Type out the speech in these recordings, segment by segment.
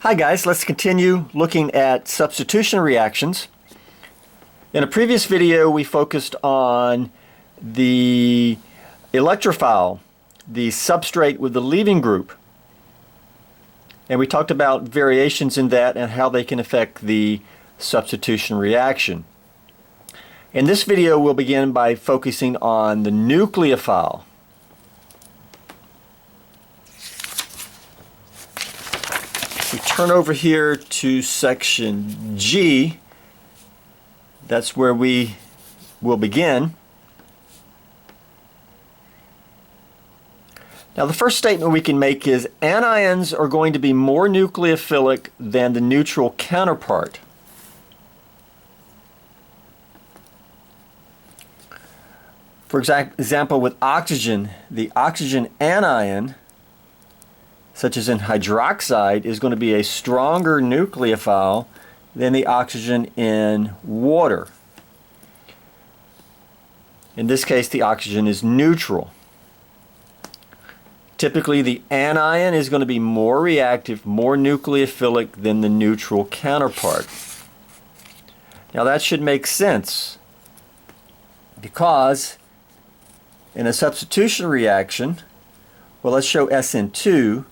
Hi guys, let's continue looking at substitution reactions. In a previous video we focused on the electrophile, the substrate with the leaving group. And we talked about variations in that and how they can affect the substitution reaction. In this video we'll begin by focusing on the nucleophile. We turn over here to section G. That's where we will begin. Now the first statement we can make is anions are going to be more nucleophilic than the neutral counterpart. For example, with oxygen, the oxygen anion, such as in hydroxide, is going to be a stronger nucleophile than the oxygen in water. In this case, the oxygen is neutral. Typically, the anion is going to be more reactive, more nucleophilic than the neutral counterpart. Now that should make sense because in a substitution reaction, well, let's show SN2.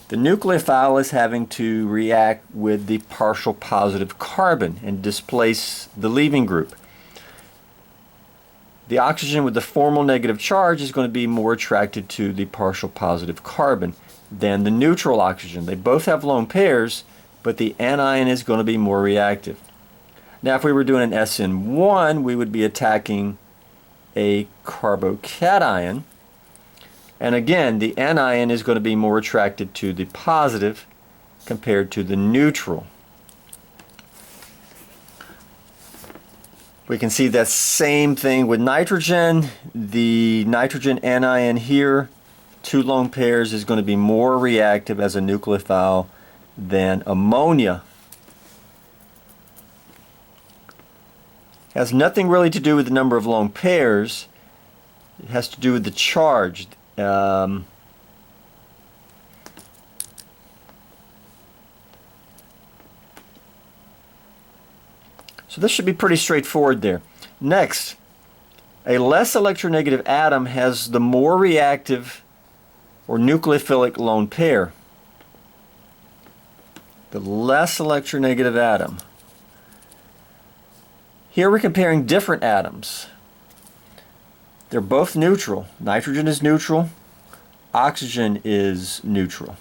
The nucleophile is having to react with the partial positive carbon and displace the leaving group. The oxygen with the formal negative charge is going to be more attracted to the partial positive carbon than the neutral oxygen. They both have lone pairs, but the anion is going to be more reactive. Now if we were doing an SN1, we would be attacking a carbocation. And again, the anion is going to be more attracted to the positive compared to the neutral. We can see that same thing with nitrogen. The nitrogen anion here, 2 lone pairs, is going to be more reactive as a nucleophile than ammonia. It has nothing really to do with the number of lone pairs. It has to do with the charge. So this should be pretty straightforward there. Next, a less electronegative atom has the more reactive or nucleophilic lone pair. The less electronegative atom. Here we're comparing different atoms. They're both neutral. Nitrogen is neutral. Oxygen is neutral.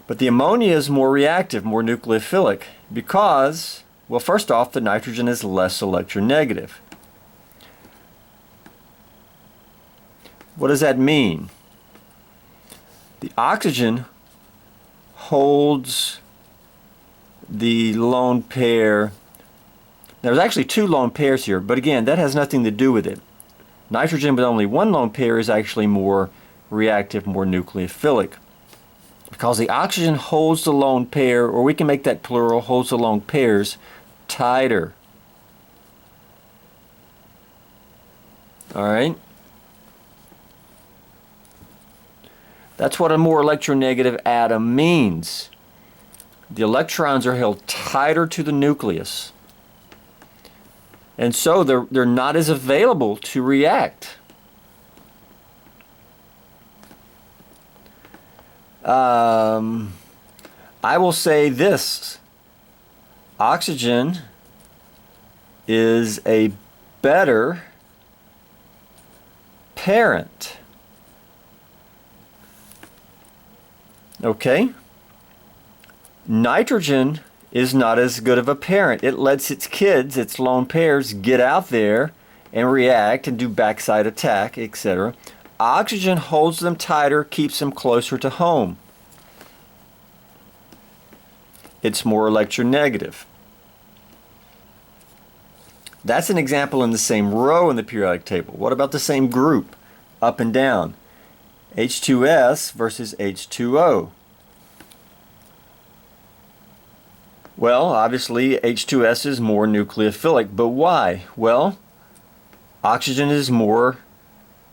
But the ammonia is more reactive, more nucleophilic, because, well, first off, the nitrogen is less electronegative. What does that mean? The oxygen holds the lone pair. There's actually 2 lone pairs here, but again, that has nothing to do with it. Nitrogen with only 1 lone pair is actually more reactive, more nucleophilic. Because the oxygen holds the lone pair, or we can make that plural, holds the lone pairs tighter. Alright? That's what a more electronegative atom means. The electrons are held tighter to the nucleus. And so they're not as available to react. I will say this. Oxygen is a better parent. Okay? Nitrogen is not as good of a parent. It lets its kids, its lone pairs, get out there and react and do backside attack, etc. Oxygen holds them tighter, keeps them closer to home. It's more electronegative. That's an example in the same row in the periodic table. What about the same group, up and down? H2S versus H2O. Well, obviously H2S is more nucleophilic, but why? Well, oxygen is more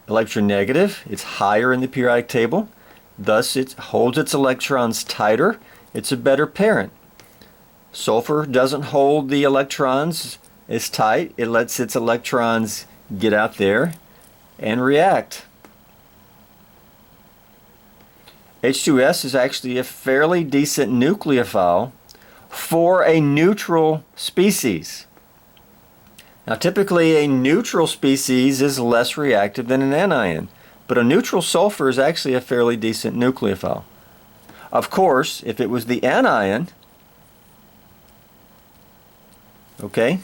electronegative. It's higher in the periodic table. Thus, it holds its electrons tighter. It's a better parent. Sulfur doesn't hold the electrons as tight. It lets its electrons get out there and react. H2S is actually a fairly decent nucleophile for a neutral species. Now, typically a neutral species is less reactive than an anion, but a neutral sulfur is actually a fairly decent nucleophile. Of course, if it was the anion, okay,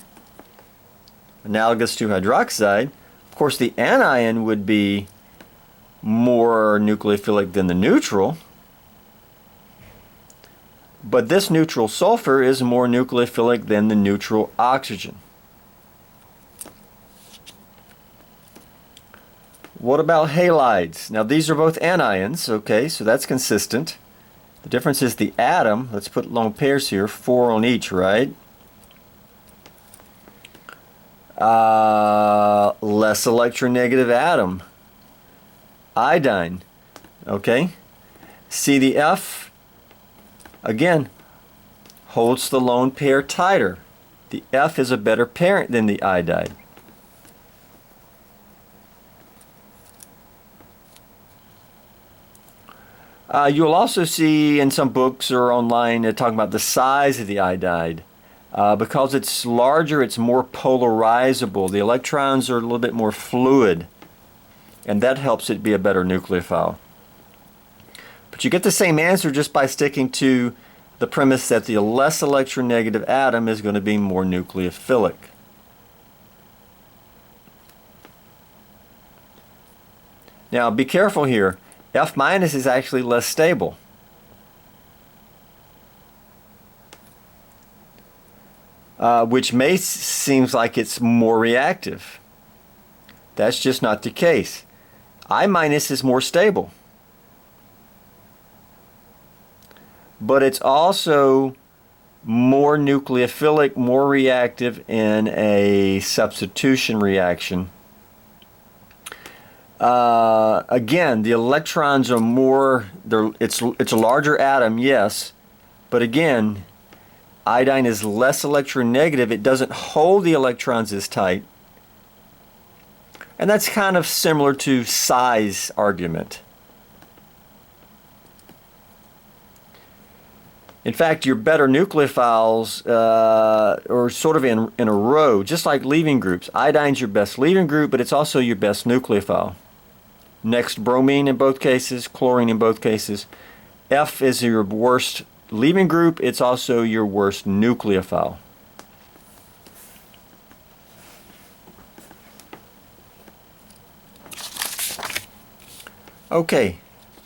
analogous to hydroxide, of course the anion would be more nucleophilic than the neutral, but this neutral sulfur is more nucleophilic than the neutral oxygen. What about halides? Now these are both anions, okay, so that's consistent. The difference is the atom. Let's put lone pairs here, 4 on each, right? Less electronegative atom. Iodine, okay? See the F, again, holds the lone pair tighter. The F is a better parent than the iodide. You'll also see in some books or online talking about the size of the iodide. Because it's larger, it's more polarizable. The electrons are a little bit more fluid, and that helps it be a better nucleophile. But you get the same answer just by sticking to the premise that the less electronegative atom is going to be more nucleophilic. Now be careful here. F- is actually less stable. Which seems like it's more reactive. That's just not the case. I- is more stable. But it's also more nucleophilic, more reactive in a substitution reaction. Again, the electrons are more, it's a larger atom, yes, but again, iodine is less electronegative. It doesn't hold the electrons as tight. And that's kind of similar to size argument. In fact, your better nucleophiles are sort of in a row, just like leaving groups. Iodine's your best leaving group, but it's also your best nucleophile. Next, bromine in both cases, chlorine in both cases. F is your worst leaving group. It's also your worst nucleophile. Okay,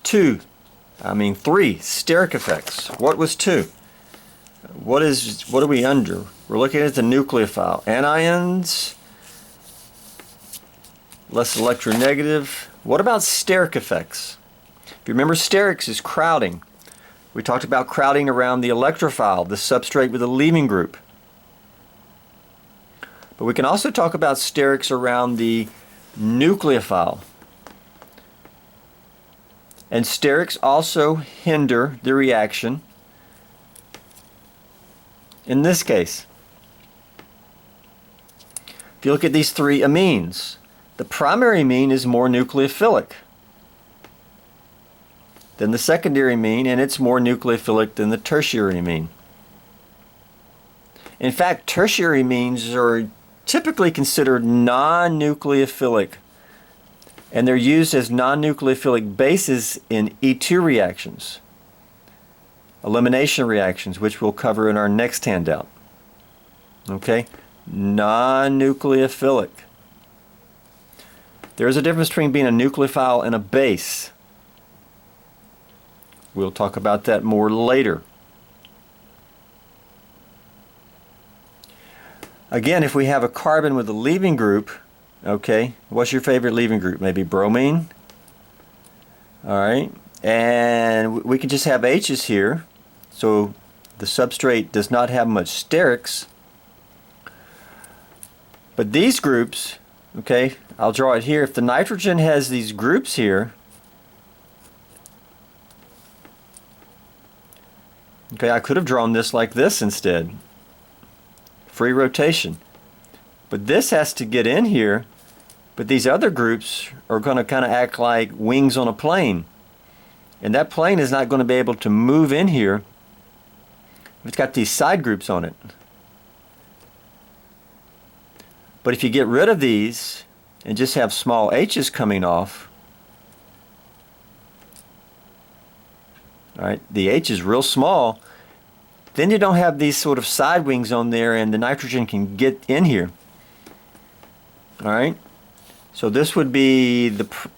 3, steric effects. What was 2? What are we under? We're looking at the nucleophile. Anions, less electronegative. What about steric effects? If you remember, sterics is crowding. We talked about crowding around the electrophile, the substrate with a leaving group. But we can also talk about sterics around the nucleophile. And sterics also hinder the reaction in this case. If you look at these 3 amines, the primary amine is more nucleophilic than the secondary amine, and it's more nucleophilic than the tertiary amine. In fact, tertiary amines are typically considered non-nucleophilic, and they're used as non-nucleophilic bases in E2 reactions, elimination reactions, which we'll cover in our next handout. Okay? Non-nucleophilic. There's a difference between being a nucleophile and a base. We'll talk about that more later. Again, if we have a carbon with a leaving group, okay, what's your favorite leaving group? Maybe bromine? All right, and we can just have H's here, so the substrate does not have much sterics. But these groups, Okay, I'll draw it here. If the nitrogen has these groups here, okay, I could have drawn this like this instead. Free rotation. But this has to get in here, but these other groups are going to kind of act like wings on a plane. And that plane is not going to be able to move in here if it's got these side groups on it. But if you get rid of these and just have small h's coming off, all right, the h is real small, then you don't have these sort of side wings on there and the nitrogen can get in here. All right, so this would be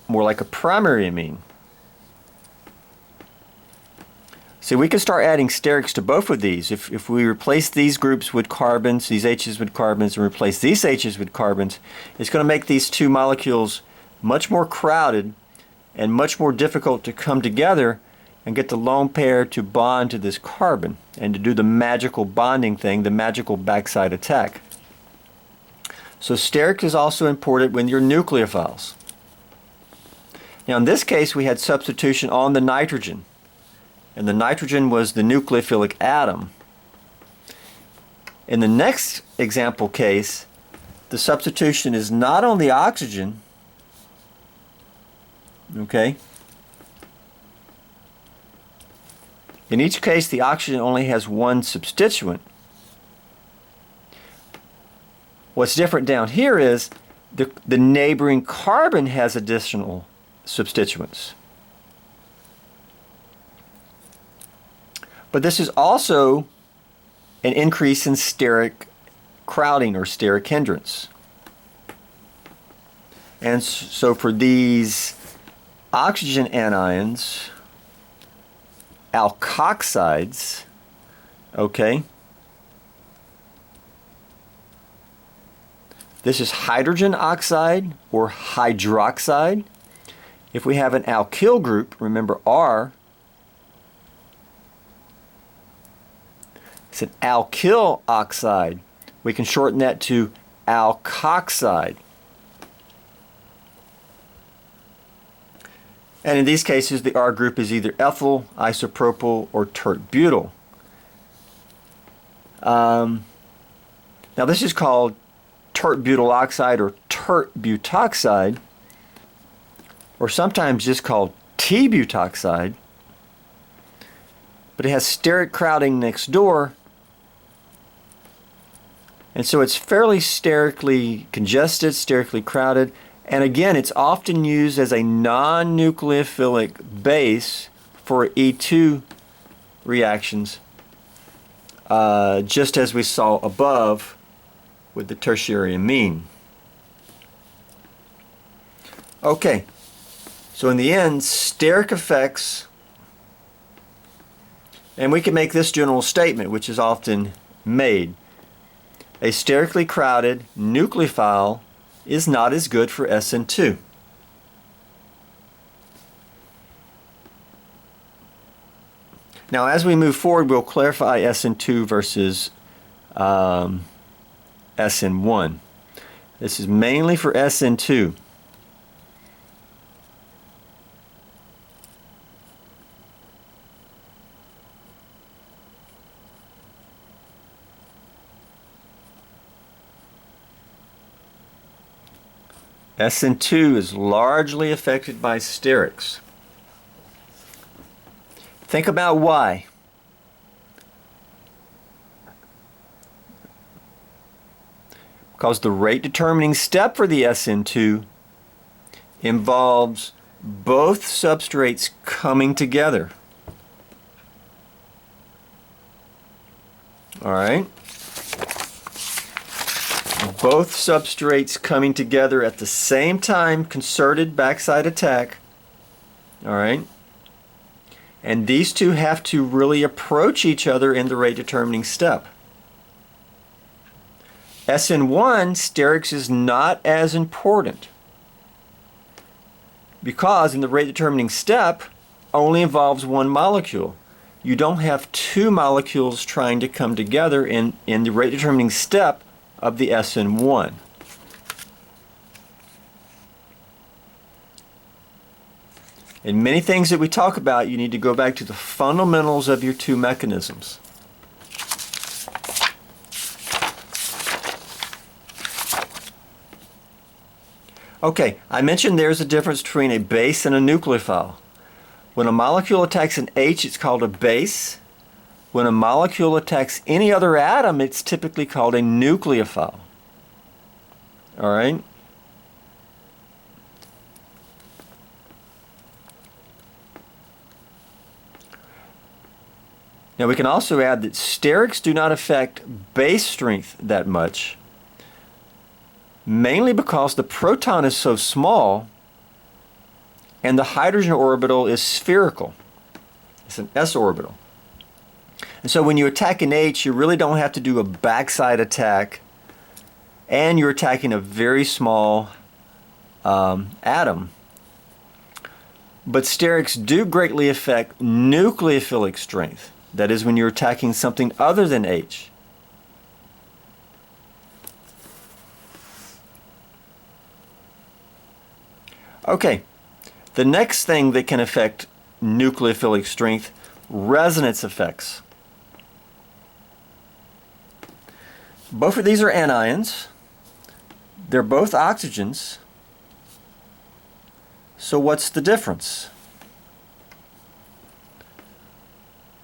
more like a primary amine. See, we can start adding sterics to both of these. If we replace these groups with carbons, these H's with carbons, and replace these H's with carbons, it's going to make these two molecules much more crowded and much more difficult to come together and get the lone pair to bond to this carbon and to do the magical bonding thing, the magical backside attack. So steric is also important when you're nucleophiles. Now in this case we had substitution on the nitrogen. And the nitrogen was the nucleophilic atom. In the next example case, the substitution is not on the oxygen, okay? In each case, the oxygen only has one substituent. What's different down here is the neighboring carbon has additional substituents. But this is also an increase in steric crowding or steric hindrance. And so for these oxygen anions, alkoxides, okay, this is hydrogen oxide or hydroxide. If we have an alkyl group, remember R, it's an alkyl oxide. We can shorten that to alkoxide. And in these cases, the R group is either ethyl, isopropyl, or tert-butyl. Now this is called tert-butyl oxide or tert-butoxide, or sometimes just called T-butoxide. But it has steric crowding next door, and so it's fairly sterically congested, sterically crowded, and again it's often used as a non-nucleophilic base for E2 reactions, just as we saw above with the tertiary amine. Okay, so in the end, steric effects, and we can make this general statement, which is often made. A sterically crowded nucleophile is not as good for SN2. Now as we move forward, we'll clarify SN2 versus SN1. This is mainly for SN2. SN2 is largely affected by sterics. Think about why. Because the rate determining step for the SN2 involves both substrates coming together. All right? Both substrates coming together at the same time, concerted backside attack. All right? And these two have to really approach each other in the rate determining step. SN1, sterics is not as important because in the rate determining step only involves one molecule. You don't have two molecules trying to come together in the rate determining step of the SN1. In many things that we talk about, you need to go back to the fundamentals of your two mechanisms. Okay, I mentioned there's a difference between a base and a nucleophile. When a molecule attacks an H, it's called a base. When a molecule attacks any other atom, it's typically called a nucleophile. All right? Now we can also add that sterics do not affect base strength that much, mainly because the proton is so small and the hydrogen orbital is spherical. It's an s orbital. And so when you attack an H, you really don't have to do a backside attack, and you're attacking a very small atom. But sterics do greatly affect nucleophilic strength. That is when you're attacking something other than H. Okay, the next thing that can affect nucleophilic strength, resonance effects. Both of these are anions. They're both oxygens. So what's the difference?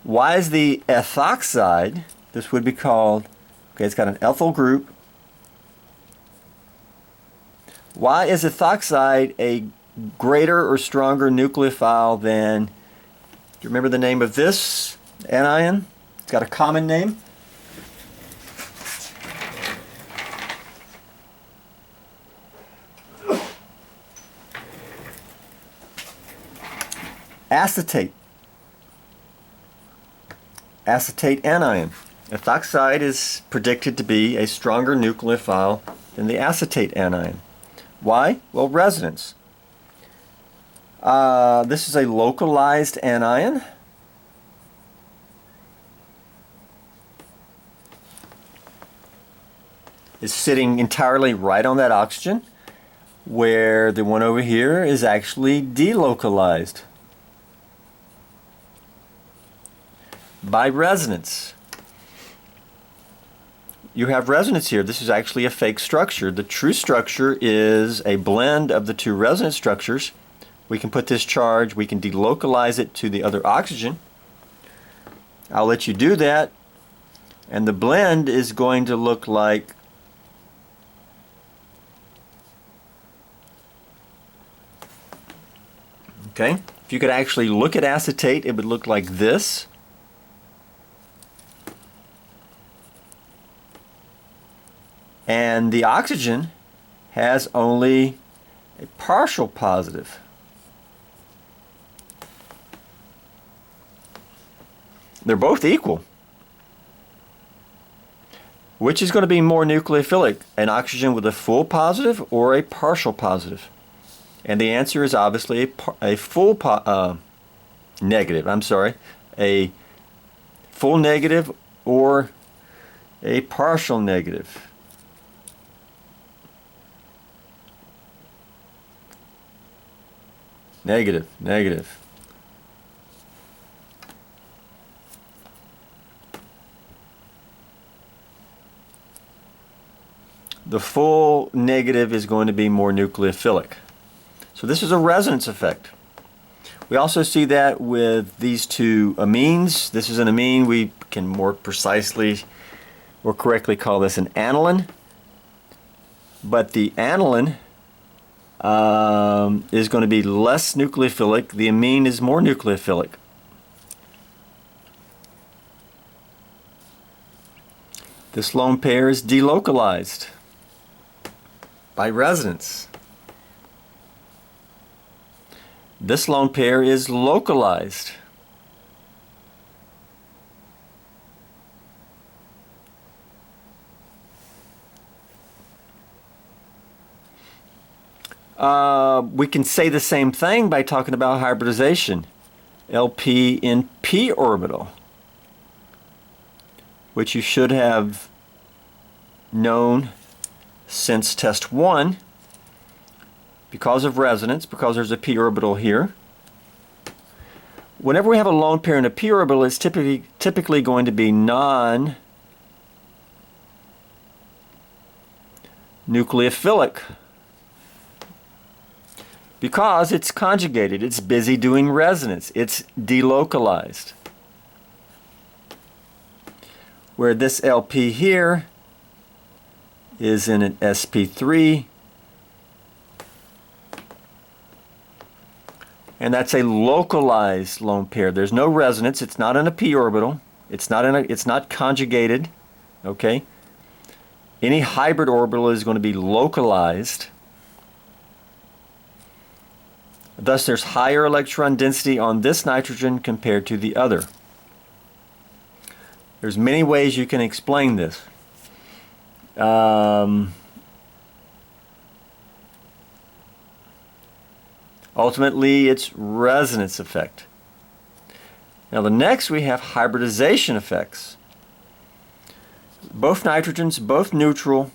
Why is the ethoxide, this would be called, okay, it's got an ethyl group. Why is ethoxide a greater or stronger nucleophile than, do you remember the name of this anion? It's got a common name. Acetate. Acetate anion. Ethoxide is predicted to be a stronger nucleophile than the acetate anion. Why? Well, resonance. This is a localized anion. It's sitting entirely right on that oxygen, where the one over here is actually delocalized by resonance. You have resonance here. This is actually a fake structure. The true structure is a blend of the two resonance structures. We can put this charge, we can delocalize it to the other oxygen. I'll let you do that, and the blend is going to look like okay. If you could actually look at acetate, it would look like this. And the oxygen has only a partial positive. They're both equal. Which is going to be more nucleophilic, an oxygen with a full positive or a partial positive? And the answer is obviously a full negative. I'm sorry, a full negative or a partial negative. Negative, negative. The full negative is going to be more nucleophilic. So this is a resonance effect. We also see that with these two amines. This is an amine. We can more precisely or correctly call this an aniline. But the aniline is going to be less nucleophilic. The amine is more nucleophilic. This lone pair is delocalized by resonance. This lone pair is localized. We can say the same thing by talking about hybridization. LP in p orbital, which you should have known since test 1. Because of resonance, because there's a p orbital here, whenever we have a lone pair in a p orbital, it's typically going to be non-nucleophilic because it's conjugated, it's busy doing resonance, it's delocalized. Where this LP here is in an sp3, and that's a localized lone pair. There's no resonance. It's not in a p orbital. It's not conjugated. Okay. Any hybrid orbital is going to be localized. Thus, there's higher electron density on this nitrogen compared to the other. There's many ways you can explain this. Ultimately, it's resonance effect. Now the next we have hybridization effects. Both nitrogens, both neutral.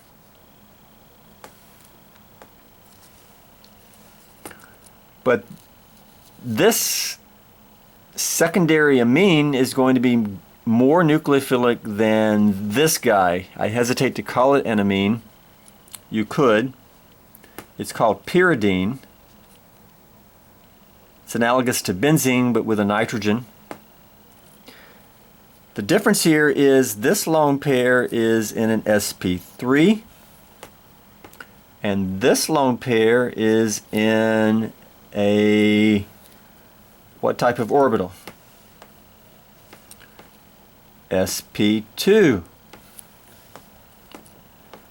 But this secondary amine is going to be more nucleophilic than this guy. I hesitate to call it an amine. You could. It's called pyridine. It's analogous to benzene, but with a nitrogen. The difference here is this lone pair is in an sp3, and this lone pair is in a what type of orbital? sp2.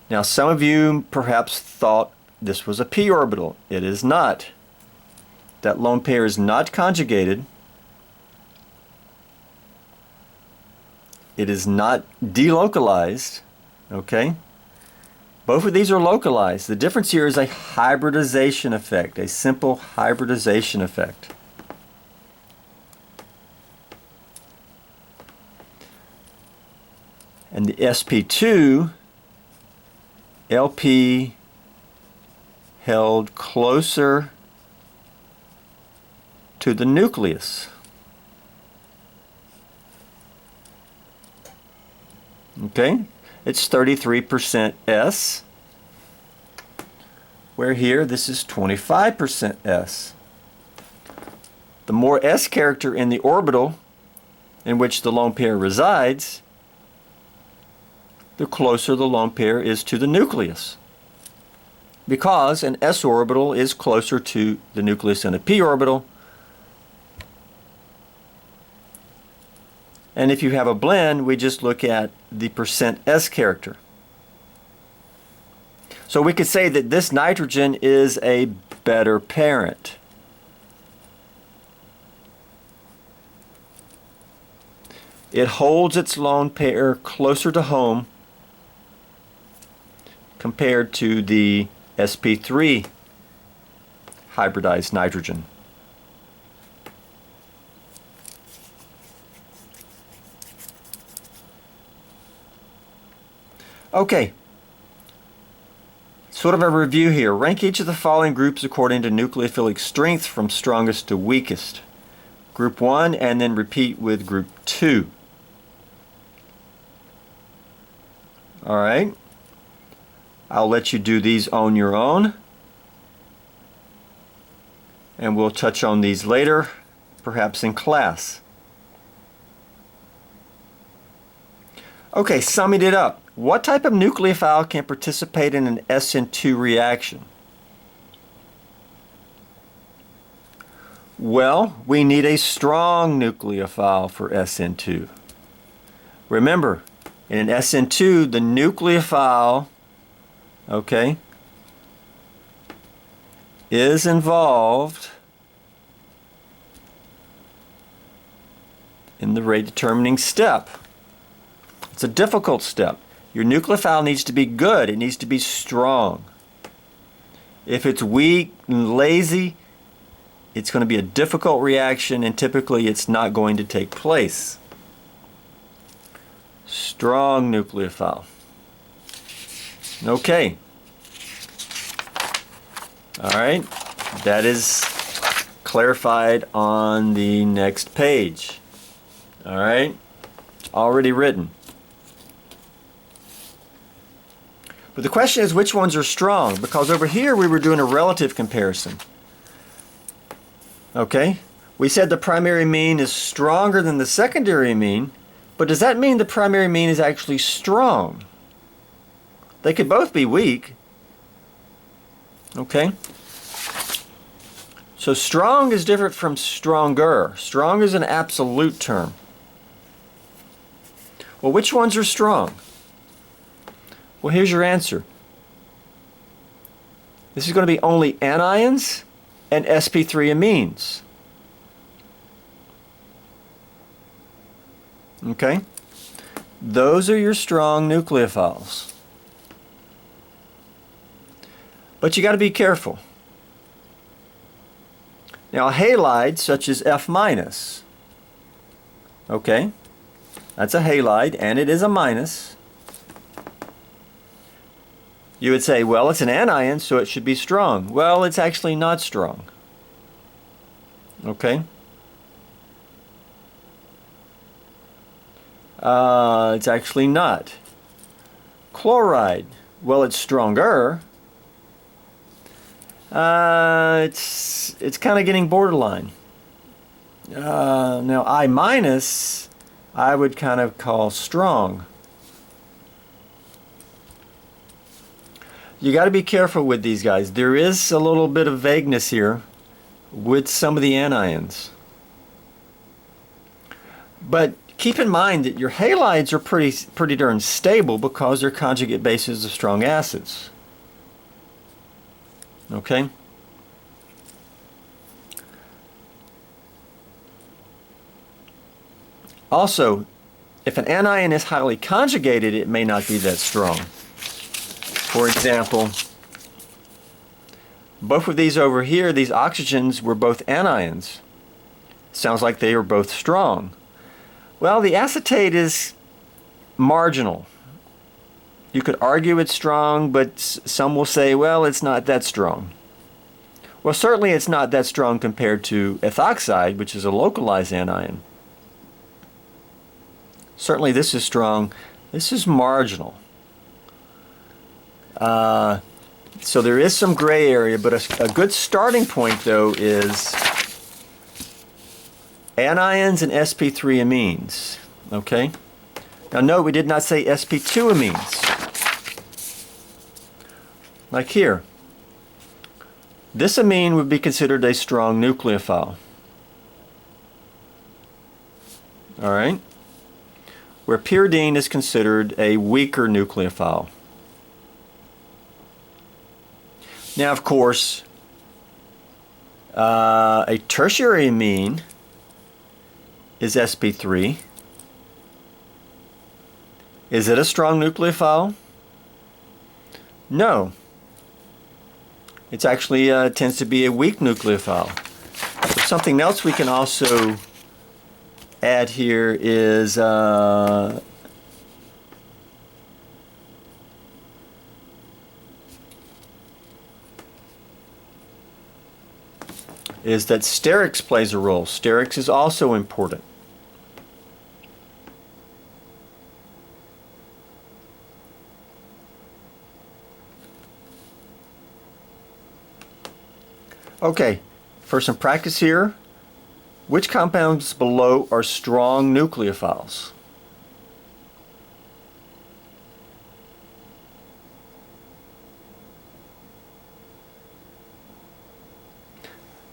Now some of you perhaps thought this was a p orbital. It is not. That lone pair is not conjugated. It is not delocalized. Okay? Both of these are localized. The difference here is a hybridization effect, a simple hybridization effect. And the sp2 LP held closer to the nucleus. Okay, it's 33% S, where here this is 25% S. The more S character in the orbital in which the lone pair resides, the closer the lone pair is to the nucleus. Because an S orbital is closer to the nucleus than a P orbital. And if you have a blend, we just look at the percent S character. So we could say that this nitrogen is a better parent. It holds its lone pair closer to home compared to the sp3 hybridized nitrogen. Okay, sort of a review here. Rank each of the following groups according to nucleophilic strength from strongest to weakest. Group 1 and then repeat with group 2. Alright, I'll let you do these on your own, and we'll touch on these later, perhaps in class. Okay, summing it up. What type of nucleophile can participate in an SN2 reaction? Well, we need a strong nucleophile for SN2. Remember, in an SN2, the nucleophile, okay, is involved in the rate determining step. It's a difficult step. Your nucleophile needs to be good. It needs to be strong. If it's weak and lazy, it's going to be a difficult reaction, and typically it's not going to take place. Strong nucleophile. Okay. All right. That is clarified on the next page. All right, already written. But the question is, which ones are strong? Because over here we were doing a relative comparison. Okay, we said the primary mean is stronger than the secondary mean, but does that mean the primary mean is actually strong? They could both be weak. Okay, so strong is different from stronger. Strong is an absolute term. Well, which ones are strong? Well, here's your answer. This is going to be only anions and sp3 amines. Okay? Those are your strong nucleophiles. But you got to be careful. Now, a halide such as F-, okay, that's a halide and it is a minus. You would say, well, it's an anion, so it should be strong. Well, it's actually not strong. Okay? It's actually not. Chloride, well, it's stronger. It's kind of getting borderline. Now, I- I would kind of call strong. You got to be careful with these guys. There is a little bit of vagueness here with some of the anions. But keep in mind that your halides are pretty darn stable because they're conjugate bases of strong acids. Okay? Also, if an anion is highly conjugated, it may not be that strong. For example, both of these over here, these oxygens were both anions. Sounds like they are both strong. Well, the acetate is marginal. You could argue it's strong, but some will say, well, it's not that strong. Well, certainly it's not that strong compared to ethoxide, which is a localized anion. Certainly this is strong. This is marginal. So there is some gray area, but a good starting point, though, is anions and sp3 amines. Okay? Now note we did not say sp2 amines. Like here. This amine would be considered a strong nucleophile. Alright? Where pyridine is considered a weaker nucleophile. Now, of course, a tertiary amine is sp3. Is it a strong nucleophile? No. It actually tends to be a weak nucleophile. So something else we can also add here is that Sterix plays a role. Sterix is also important. Okay, for some practice here, which compounds below are strong nucleophiles?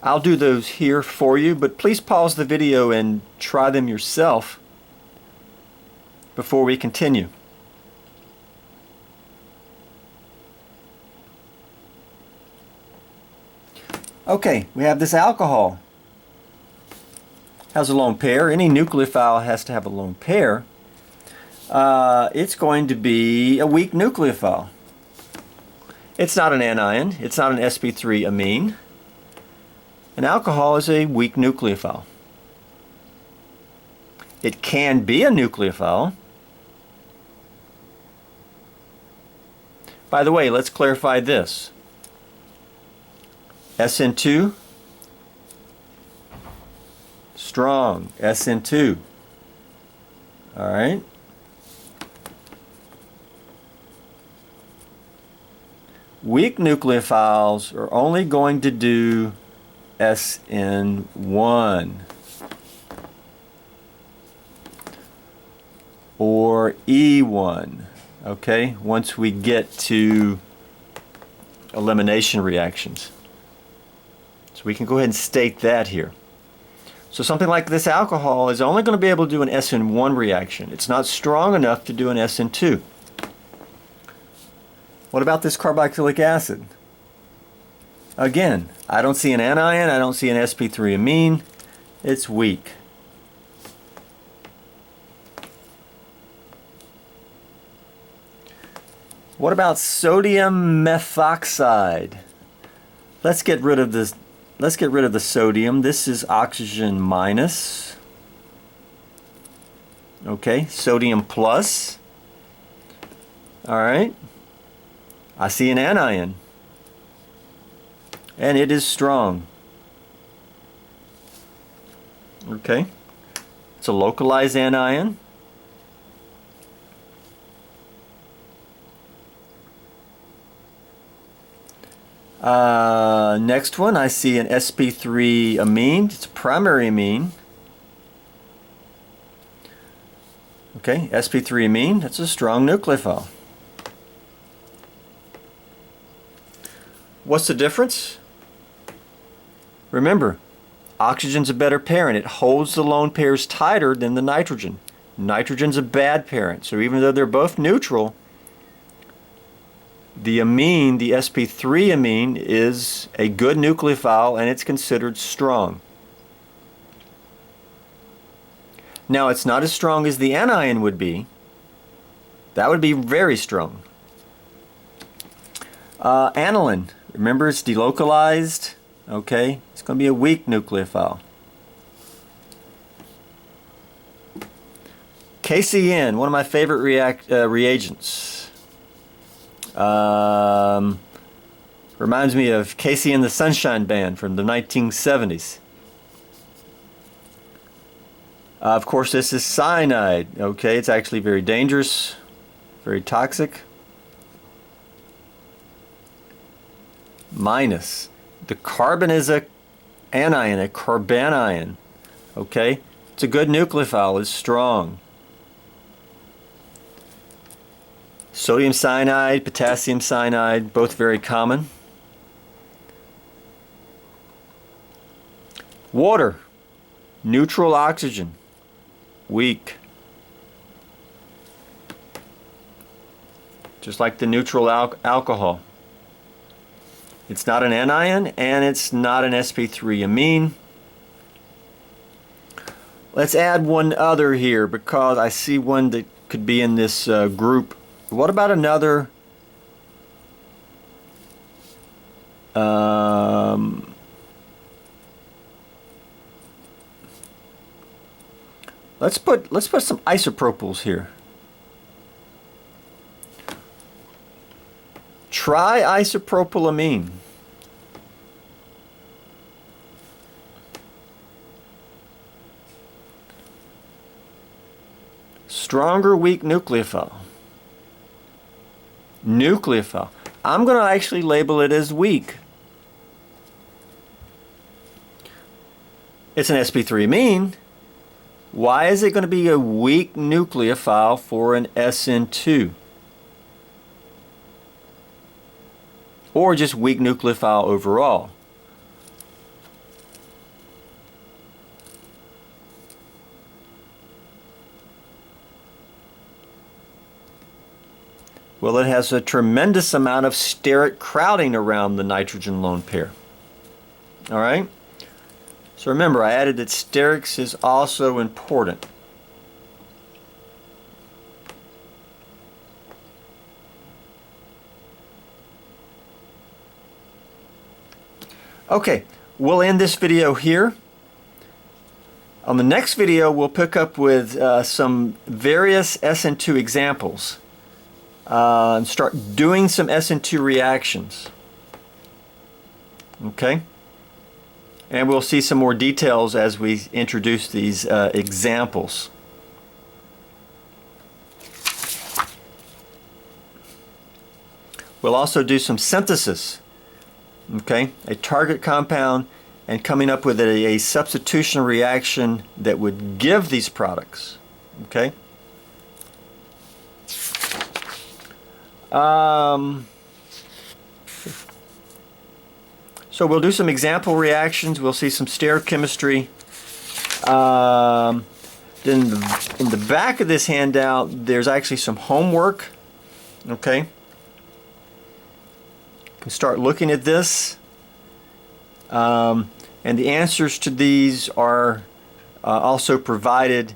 I'll do those here for you, but please pause the video and try them yourself before we continue. Okay, we have this alcohol. Has a lone pair. Any nucleophile has to have a lone pair. It's going to be a weak nucleophile. It's not an anion. It's not an sp3 amine. An alcohol is a weak nucleophile. It can be a nucleophile. By the way, let's clarify this. SN2 strong, SN2. All right. Weak nucleophiles are only going to do SN1 or E1, okay, once we get to elimination reactions. So we can go ahead and state that here. So something like this alcohol is only going to be able to do an SN1 reaction. It's not strong enough to do an SN2. What about this carboxylic acid? Again, I don't see an anion, I don't see an sp3 amine. It's weak. What about sodium methoxide? Let's get rid of this. Let's get rid of the sodium. This is oxygen minus. Okay, sodium plus. All right. I see an anion. And it is strong. Okay. It's a localized anion. Next one, I see an sp3 amine. It's a primary amine. Okay, sp3 amine, that's a strong nucleophile. What's the difference? Remember, oxygen's a better parent. It holds the lone pairs tighter than the nitrogen. Nitrogen's a bad parent, so even though they're both neutral, the amine, the sp3 amine, is a good nucleophile and it's considered strong. Now, it's not as strong as the anion would be. That would be very strong. Aniline, remember it's delocalized. Okay, it's going to be a weak nucleophile. KCN, one of my favorite reagents. Reminds me of Casey and the Sunshine Band from the 1970s. Of course, this is cyanide. Okay, it's actually very dangerous, very toxic. Minus. The carbon is a anion, a carbanion. Okay, it's a good nucleophile, it's strong. Sodium cyanide, potassium cyanide, both very common. Water, neutral oxygen, weak. Just like the neutral alcohol. It's not an anion and it's not an sp3 amine. Let's add one other here because I see one that could be in this group. What about another let's put some isopropyls here. Triisopropylamine. Stronger weak nucleophile. Nucleophile. I'm going to actually label it as weak. It's an sp3 amine. Why is it going to be a weak nucleophile for an SN2? Or just weak nucleophile overall? Well, it has a tremendous amount of steric crowding around the nitrogen lone pair. All right? So remember, I added that sterics is also important. Okay, we'll end this video here. On the next video, we'll pick up with some various SN2 examples. And start doing some SN2 reactions. Okay? And we'll see some more details as we introduce these examples. We'll also do some synthesis, okay? A target compound and coming up with a substitution reaction that would give these products, okay? So we'll do some example reactions. We'll see some stereochemistry. Then in the back of this handout, there's actually some homework, okay? You can start looking at this. And the answers to these are also provided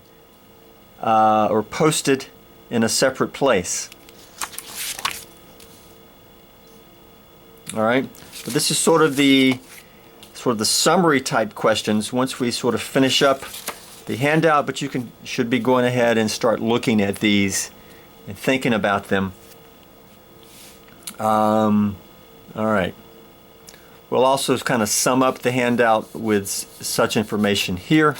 or posted in a separate place. All right, but this is sort of the summary type questions once we sort of finish up the handout, but you should be going ahead and start looking at these and thinking about them. All right. We'll also kind of sum up the handout with such information here.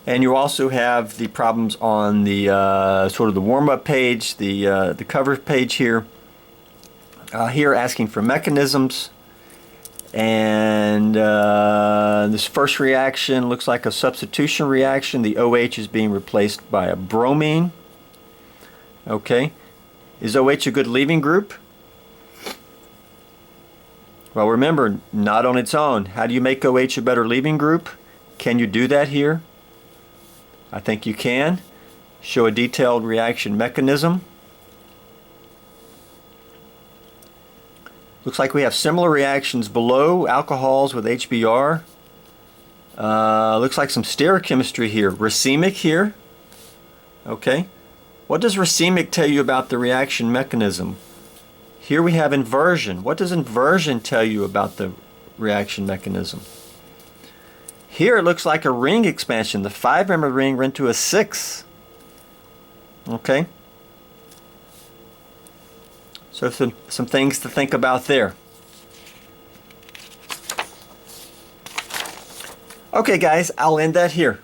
And you also have the problems on the sort of the warm-up page, the cover page here. Here asking for mechanisms. And this first reaction looks like a substitution reaction. The OH is being replaced by a bromine. Okay. Is OH a good leaving group? Well, remember, not on its own. How do you make OH a better leaving group? Can you do that here? I think you can. Show a detailed reaction mechanism. Looks like we have similar reactions below, alcohols with HBr. Looks like some stereochemistry here. Racemic here. Okay. What does racemic tell you about the reaction mechanism? Here we have inversion. What does inversion tell you about the reaction mechanism? Here it looks like a ring expansion. The 5-member ring went to a 6. Okay. So some things to think about there. Okay guys, I'll end that here.